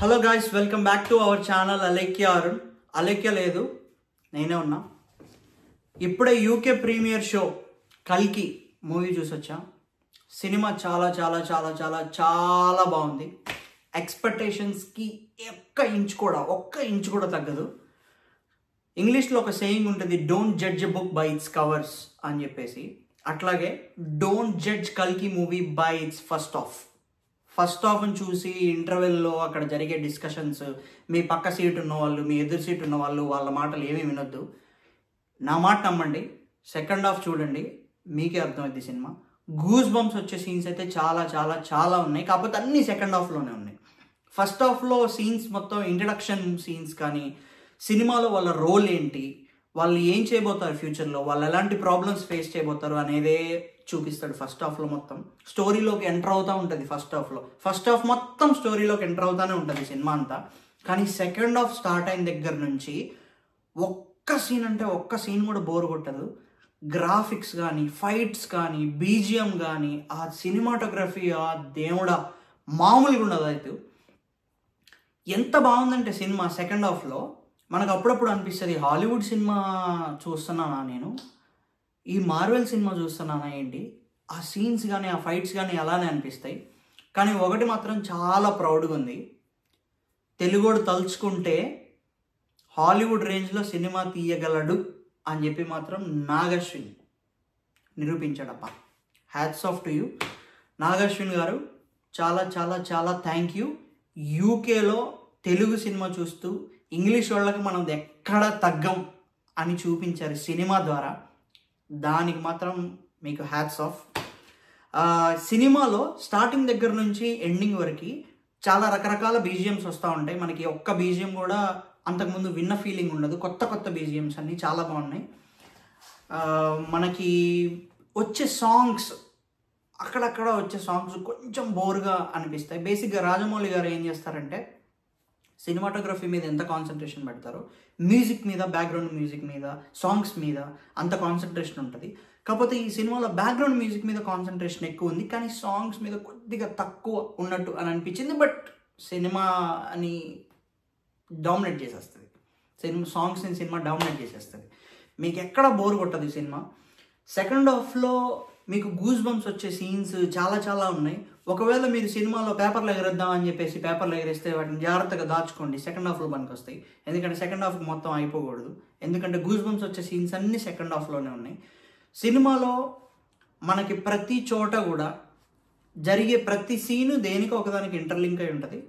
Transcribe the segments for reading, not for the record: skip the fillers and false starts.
Hello guys, welcome back to our channel. Alekhya Arun. Alekhya లేదు, నేనే ఉన్నా. ఇప్పుడే యూకే ప్రీమియర్ షో కల్కి మూవీ చూసొచ్చా. సినిమా చాలా చాలా చాలా చాలా చాలా బాగుంది. ఎక్స్పెక్టేషన్స్కి ఒక్క ఇంచు కూడా తగ్గదు. ఇంగ్లీష్లో ఒక సేయింగ్ ఉంటుంది, don't judge a book by it's covers అని చెప్పేసి. అట్లాగే డోంట్ జడ్జ్ కల్కి మూవీ బై ఇట్స్ ఫస్ట్ హాఫ్ని చూసి ఇంటర్వెల్లో అక్కడ జరిగే డిస్కషన్స్, మీ పక్క సీట్ ఉన్న వాళ్ళు, మీ ఎదురు సీట్ ఉన్న వాళ్ళు, వాళ్ళ మాటలు ఏమీ వినొద్దు. నా మాట నమ్మండి, సెకండ్ హాఫ్ చూడండి, మీకే అర్థమైంది సినిమా. గూస్ బంప్స్ వచ్చే సీన్స్ అయితే చాలా చాలా చాలా ఉన్నాయి, కాకపోతే అన్నీ సెకండ్ హాఫ్లోనే ఉన్నాయి. ఫస్ట్ హాఫ్లో సీన్స్ మొత్తం ఇంట్రడక్షన్ సీన్స్ కానీ, సినిమాలో వాళ్ళ రోల్ ఏంటి, వాళ్ళు ఏం చేయబోతారు ఫ్యూచర్లో, వాళ్ళు ఎలాంటి ప్రాబ్లమ్స్ ఫేస్ చేయబోతారు అనేదే చూపిస్తాడు ఫస్ట్ హాఫ్లో. మొత్తం స్టోరీలోకి ఎంటర్ అవుతూ ఉంటుంది. ఫస్ట్ హాఫ్ మొత్తం స్టోరీలోకి ఎంటర్ అవుతూనే ఉంటుంది సినిమా అంతా. కానీ సెకండ్ హాఫ్ స్టార్ట్ అయిన దగ్గర నుంచి ఒక్క సీన్ కూడా బోర్ కొట్టదు. గ్రాఫిక్స్ కానీ, ఫైట్స్ కానీ, బీజిఎం కానీ, ఆ సినిమాటోగ్రఫీ, ఆ దేవుడా మామూలుగా ఉండదు. అయితే ఎంత బాగుందంటే సినిమా సెకండ్ హాఫ్లో మనకు అప్పుడప్పుడు అనిపిస్తుంది, హాలీవుడ్ సినిమా చూస్తున్నానా నేను, ఈ మార్వెల్ సినిమా చూస్తున్నానా ఏంటి. ఆ సీన్స్ కానీ, ఆ ఫైట్స్ కానీ అలానే అనిపిస్తాయి. కానీ ఒకటి మాత్రం చాలా ప్రౌడ్గా ఉంది, తెలుగోడు తలుచుకుంటే హాలీవుడ్ రేంజ్లో సినిమా తీయగలడు అని చెప్పి మాత్రం Nag Ashwin నిరూపించాడప్ప. Hats off to you Nag Ashwin గారు. చాలా చాలా చాలా థ్యాంక్ యూ. యూకేలో తెలుగు సినిమా చూస్తూ ఇంగ్లీష్ వాళ్ళకి మనం ఎక్కడ తగ్గం అని చూపించారు సినిమా ద్వారా. దానికి మాత్రం మీకు హ్యాట్స్ ఆఫ్. సినిమాలో స్టార్టింగ్ దగ్గర నుంచి ఎండింగ్ వరకు చాలా రకరకాల బీజిఎమ్స్ వస్తూ ఉంటాయి. మనకి ఒక్క బీజిఎం కూడా అంతకుముందు విన్న ఫీలింగ్ ఉండదు. కొత్త బీజిఎమ్స్ అన్నీ చాలా బాగున్నాయి. మనకి వచ్చే సాంగ్స్, అక్కడక్కడ వచ్చే సాంగ్స్ కొంచెం బోర్గా అనిపిస్తాయి. బేసిక్గా రాజమౌళి గారు ఏం చేస్తారంటే, సినిమాటోగ్రఫీ మీద ఎంత కాన్సన్ట్రేషన్ పెడతారో, మ్యూజిక్ మీద, బ్యాక్గ్రౌండ్ మ్యూజిక్ మీద, సాంగ్స్ మీద అంత కాన్సన్ట్రేషన్ ఉంటుంది. కాకపోతే ఈ సినిమాలో బ్యాక్గ్రౌండ్ మ్యూజిక్ మీద కాన్సన్ట్రేషన్ ఎక్కువ ఉంది, కానీ సాంగ్స్ మీద కొద్దిగా తక్కువ ఉన్నట్టు అని అనిపించింది. బట్ సినిమాని డామినేట్ చేసేస్తుంది, సినిమా డామినేట్ చేసేస్తుంది. మీకు ఎక్కడ బోర్ కొట్టదు ఈ సినిమా. సెకండ్ హాఫ్లో మీకు గూస్ బంప్స్ వచ్చే సీన్స్ చాలా చాలా ఉన్నాయి. ఒకవేళ మీరు సినిమాలో పేపర్లు ఎగరేద్దాం అని చెప్పేసి పేపర్లు ఎగరేస్తే వాటిని జాగ్రత్తగా దాచుకోండి, సెకండ్ హాఫ్లో పనికి వస్తాయి. ఎందుకంటే సెకండ్ హాఫ్కి మొత్తం అయిపోకూడదు. ఎందుకంటే గూస్ బంప్స్ వచ్చే సీన్స్ అన్నీ సెకండ్ హాఫ్లోనే ఉన్నాయి. సినిమాలో మనకి ప్రతి చోట కూడా జరిగే ప్రతి సీను దేనికో ఒకదానికి ఇంటర్లింక్ అయి ఉంటుంది.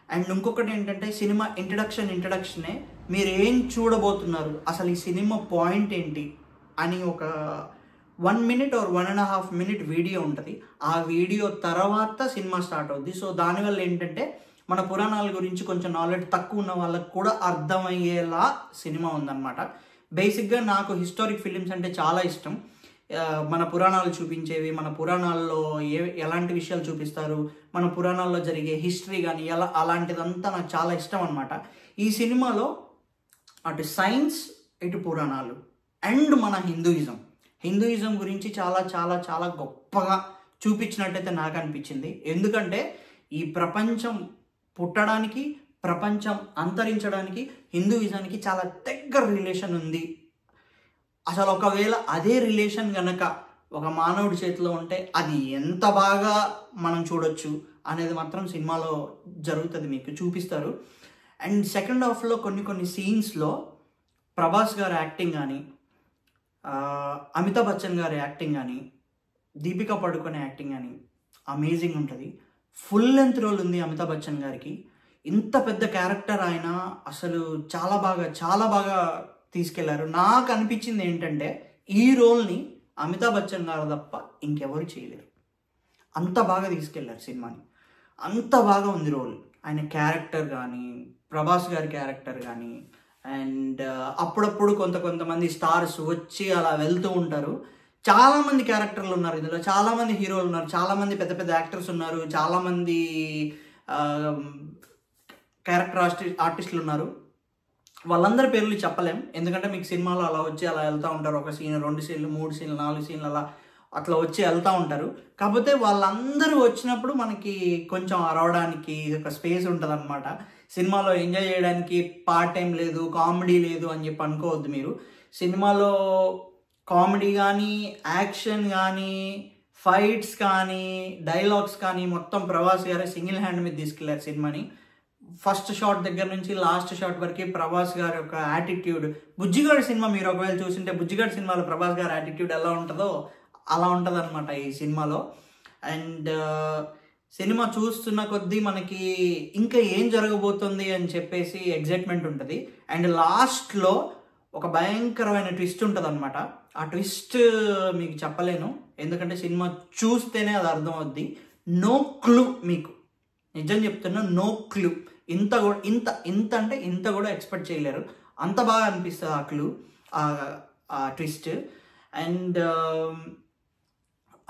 అండ్ ఇంకొకటి ఏంటంటే, సినిమా ఇంట్రడక్షనే మీరు ఏం చూడబోతున్నారు, అసలు ఈ సినిమా పాయింట్ ఏంటి అని ఒక 1 minute or 1.5 minute వీడియో ఉంటుంది. ఆ వీడియో తర్వాత సినిమా స్టార్ట్ అవుద్ది. సో దానివల్ల ఏంటంటే, మన పురాణాల గురించి కొంచెం నాలెడ్జ్ తక్కువ ఉన్న వాళ్ళకి కూడా అర్థమయ్యేలా సినిమా ఉందన్నమాట. బేసిక్గా నాకు హిస్టారిక్ ఫిలిమ్స్ అంటే చాలా ఇష్టం. మన పురాణాలు చూపించేవి, మన పురాణాల్లో ఎలాంటి విషయాలు చూపిస్తారు, మన పురాణాల్లో జరిగే హిస్టరీ కానీ అలాంటిదంతా నాకు చాలా ఇష్టం అనమాట. ఈ సినిమాలో అటు సైన్స్, ఇటు పురాణాలు అండ్ మన హిందూయిజం గురించి చాలా చాలా చాలా గొప్పగా చూపించినట్టయితే నాకు అనిపించింది. ఎందుకంటే ఈ ప్రపంచం పుట్టడానికి, ప్రపంచం అంతరించడానికి హిందూయిజానికి చాలా దగ్గర రిలేషన్ ఉంది. అసలు ఒకవేళ అదే రిలేషన్ కనుక ఒక మానవుడి చేతిలో ఉంటే అది ఎంత బాగా మనం చూడొచ్చు అనేది మాత్రం సినిమాలో జరుగుతుంది, మీకు చూపిస్తారు. అండ్ సెకండ్ హాఫ్లో కొన్ని సీన్స్లో ప్రభాస్ గారి యాక్టింగ్ కానీ, అమితాబ్ బచ్చన్ గారి యాక్టింగ్ కానీ, దీపికా పడుకునే యాక్టింగ్ కానీ అమేజింగ్ ఉంటుంది. ఫుల్ లెంత్ రోల్ ఉంది అమితాబ్ బచ్చన్ గారికి. ఇంత పెద్ద క్యారెక్టర్ ఆయన అసలు చాలా బాగా తీసుకెళ్లారు. నాకు అనిపించింది ఏంటంటే, ఈ రోల్ని అమితాబ్ బచ్చన్ గారు తప్ప ఇంకెవరు చేయలేరు. అంత బాగా తీసుకెళ్లారు సినిమాని, అంత బాగా ఉంది రోల్. ఆయన క్యారెక్టర్ కానీ, ప్రభాస్ గారి క్యారెక్టర్ కానీ, అండ్ అప్పుడప్పుడు కొంతమంది స్టార్స్ వచ్చి అలా వెళ్తూ ఉంటారు. చాలామంది క్యారెక్టర్లు ఉన్నారు ఇందులో, చాలామంది హీరోలు ఉన్నారు, చాలామంది పెద్ద యాక్టర్స్ ఉన్నారు, చాలామంది క్యారెక్టర్ ఆర్టిస్టులు ఉన్నారు. వాళ్ళందరి పేర్లు చెప్పలేం, ఎందుకంటే మీకు సినిమాలో అలా వచ్చి అలా వెళ్తూ ఉంటారు. ఒక సీన్, 2 సీన్లు, 3 సీన్లు, 4 సీన్లు అలా అట్లా వచ్చి వెళ్తూ ఉంటారు. కాకపోతే వాళ్ళందరూ వచ్చినప్పుడు మనకి కొంచెం అరవడానికి ఒక స్పేస్ ఉంటుంది అనమాట. సినిమాలో ఎంజాయ్ చేయడానికి పార్ట్ టైం లేదు, కామెడీ లేదు అని చెప్పి అనుకోవద్దు మీరు. సినిమాలో కామెడీ కానీ, యాక్షన్ కానీ, ఫైట్స్ కానీ, డైలాగ్స్ కానీ మొత్తం ప్రభాస్ గారే సింగిల్ హ్యాండ్ మీద తీసుకెళ్లారు సినిమాని. ఫస్ట్ షాట్ దగ్గర నుంచి లాస్ట్ షాట్ వరకు ప్రభాస్ గారి యొక్క యాటిట్యూడ్, బుజ్జిగాడి సినిమా మీరు ఒకవేళ చూసింటే బుజ్జిగాడి సినిమాలో ప్రభాస్ గారి యాటిట్యూడ్ ఎలా ఉంటుందో అలా ఉంటుంది అనమాట ఈ సినిమాలో. అండ్ సినిమా చూస్తున్న కొద్దీ మనకి ఇంకా ఏం జరగబోతుంది అని చెప్పేసి ఎగ్జైట్మెంట్ ఉంటుంది. అండ్ లాస్ట్లో ఒక భయంకరమైన ట్విస్ట్ ఉంటుంది అనమాట. ఆ ట్విస్ట్ మీకు చెప్పలేను, ఎందుకంటే సినిమా చూస్తేనే అది అర్థం అవుద్ది. నో క్లూ, మీకు నిజం చెప్తున్నా, నో క్లూ. ఇంత కూడా ఇంత అంటే ఇంత కూడా ఎక్స్పెక్ట్ చేయలేరు, అంత బాగా అనిపిస్తుంది ఆ క్లూ, ఆ ట్విస్ట్. అండ్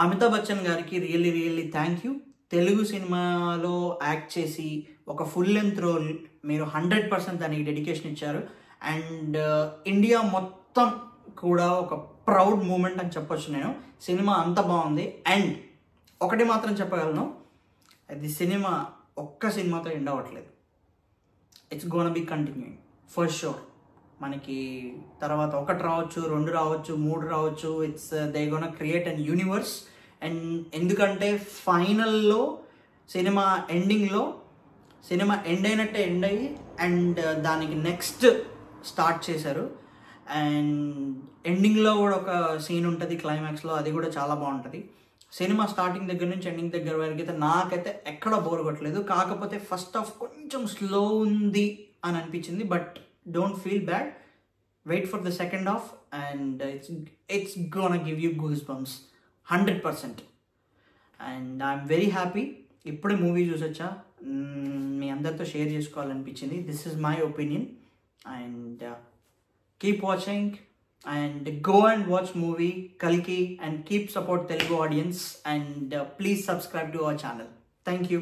అమితాబ్ బచ్చన్ గారికి రియల్లీ థ్యాంక్ యూ. తెలుగు సినిమాలో యాక్ట్ చేసి ఒక ఫుల్ లెంత్ రోల్ మీరు 100% దానికి డెడికేషన్ ఇచ్చారు. అండ్ ఇండియా మొత్తం కూడా ఒక ప్రౌడ్ మూమెంట్ అని చెప్పొచ్చు నేను. సినిమా అంత బాగుంది. అండ్ ఒకటి మాత్రం చెప్పగలను, అది సినిమా ఒక్క సినిమాతో ఎండ్ అవ్వట్లేదు. It's gonna be continuing for sure. మనకి తర్వాత 1 రావచ్చు, 2 రావచ్చు, 3 రావచ్చు. It's they gonna create an universe. And ఎందుకంటే ఫైనల్లో సినిమా ఎండింగ్లో సినిమా ఎండ్ అయినట్టే ఎండ్ అయ్యి అండ్ దానికి నెక్స్ట్ స్టార్ట్ చేశారు. అండ్ ఎండింగ్లో కూడా ఒక సీన్ ఉంటుంది క్లైమాక్స్లో, అది కూడా చాలా బాగుంటుంది. సినిమా స్టార్టింగ్ దగ్గర నుంచి ఎండింగ్ దగ్గర వరకు అయితే నాకైతే ఎక్కడ బోర్ కొట్టలేదు. కాకపోతే ఫస్ట్ హాఫ్ కొంచెం స్లో ఉంది అని అనిపించింది. But don't feel bad, wait for the second half and it's gonna give you goosebumps 100%. And I'm very happy. ఇప్పుడే మూవీ చూసొచ్చా, మీ అందరితో షేర్ చేసుకోవాలనిపించింది. This is my opinion. And keep watching and go and watch movie Kalki and keep support Telugu audience and please subscribe to our channel. Thank you.